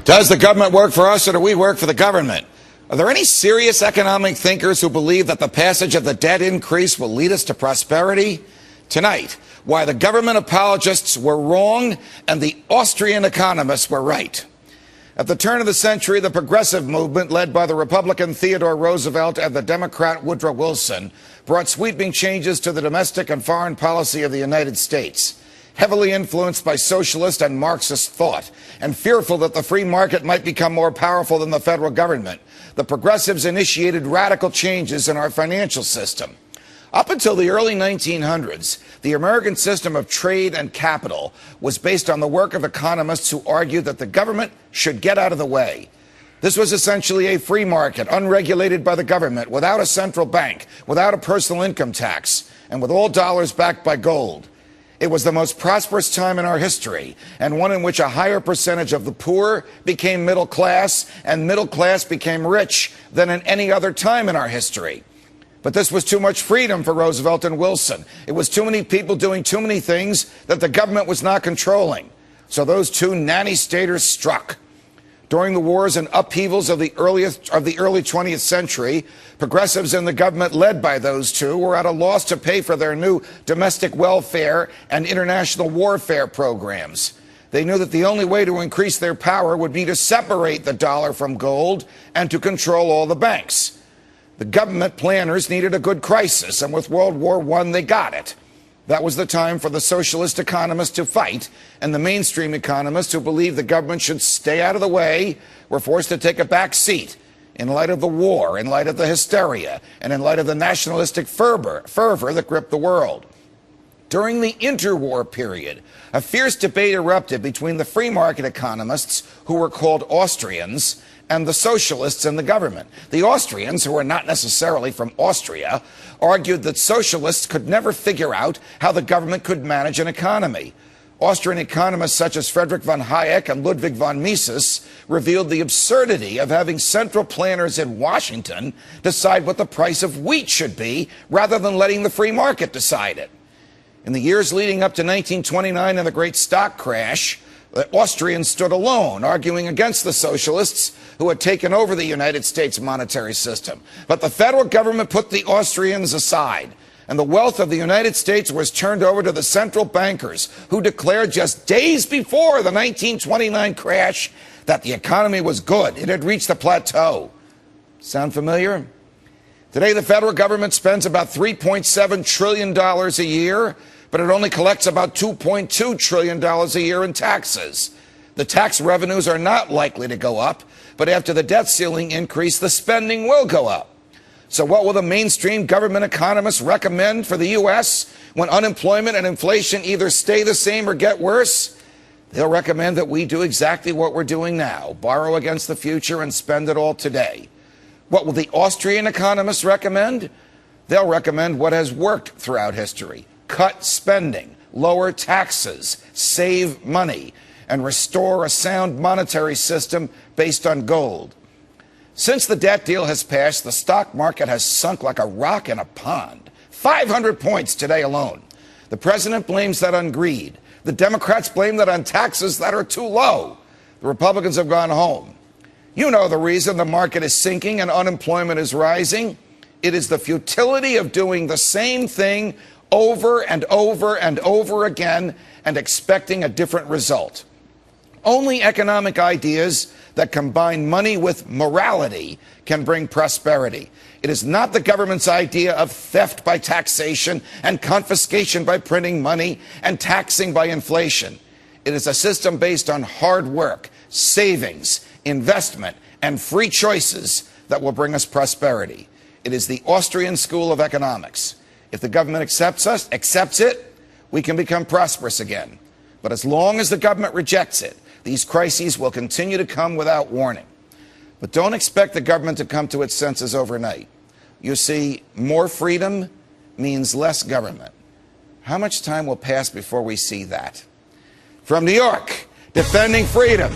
Does the government work for us, or do we work for the government? Are there any serious economic thinkers who believe that the passage of the debt increase will lead us to prosperity? Tonight, why the government apologists were wrong and the Austrian economists were right. At the turn of the century, the progressive movement, led by the Republican Theodore Roosevelt and the Democrat Woodrow Wilson, brought sweeping changes to the domestic and foreign policy of the United States. Heavily influenced by socialist and Marxist thought, and fearful that the free market might become more powerful than the federal government, the progressives initiated radical changes in our financial system. Up until the early 1900s, the American system of trade and capital was based on the work of economists who argued that the government should get out of the way. This was essentially a free market, unregulated by the government, without a central bank, without a personal income tax, and with all dollars backed by gold. It was the most prosperous time in our history, and one in which a higher percentage of the poor became middle class, and middle class became rich than in any other time in our history. But this was too much freedom for Roosevelt and Wilson. It was too many people doing too many things that the government was not controlling. So those two nanny-staters struck. During the wars and upheavals of the early 20th century, progressives in the government, led by those two, were at a loss to pay for their new domestic welfare and international warfare programs. They knew that the only way to increase their power would be to separate the dollar from gold and to control all the banks. The government planners needed a good crisis, and with World War I, they got it. That was the time for the socialist economists to fight, and the mainstream economists who believed the government should stay out of the way were forced to take a back seat in light of the war, in light of the hysteria, and in light of the nationalistic fervor that gripped the world. During the interwar period, a fierce debate erupted between the free market economists, who were called Austrians, and the socialists in the government. The Austrians, who were not necessarily from Austria, argued that socialists could never figure out how the government could manage an economy. Austrian economists such as Friedrich von Hayek and Ludwig von Mises revealed the absurdity of having central planners in Washington decide what the price of wheat should be, rather than letting the free market decide it. In the years leading up to 1929 and the great stock crash, the Austrians stood alone, arguing against the socialists who had taken over the United States monetary system. But the federal government put the Austrians aside, and the wealth of the United States was turned over to the central bankers, who declared just days before the 1929 crash that the economy was good. It had reached a plateau. Sound familiar? Today, the federal government spends about $3.7 trillion a year, but it only collects about $2.2 trillion a year in taxes. The tax revenues are not likely to go up, but after the debt ceiling increase, the spending will go up. So what will the mainstream government economists recommend for the U.S. when unemployment and inflation either stay the same or get worse? They'll recommend that we do exactly what we're doing now, borrow against the future and spend it all today. What will the Austrian economists recommend? They'll recommend what has worked throughout history: cut spending, lower taxes, save money, and restore a sound monetary system based on gold. Since the debt deal has passed, the stock market has sunk like a rock in a pond. 500 points today alone. The president blames that on greed. The Democrats blame that on taxes that are too low. The Republicans have gone home. You know the reason the market is sinking and unemployment is rising. It is the futility of doing the same thing over and over and over again and expecting a different result. Only economic ideas that combine money with morality can bring prosperity. It is not the government's idea of theft by taxation and confiscation by printing money and taxing by inflation. It is a system based on hard work, savings, investment, and free choices that will bring us prosperity. It is the Austrian school of economics. If the government accepts it, we can become prosperous again. But as long as the government rejects it, these crises will continue to come without warning. But don't expect the government to come to its senses overnight. You see, more freedom means less government. How much time will pass before we see that? From New York, defending freedom,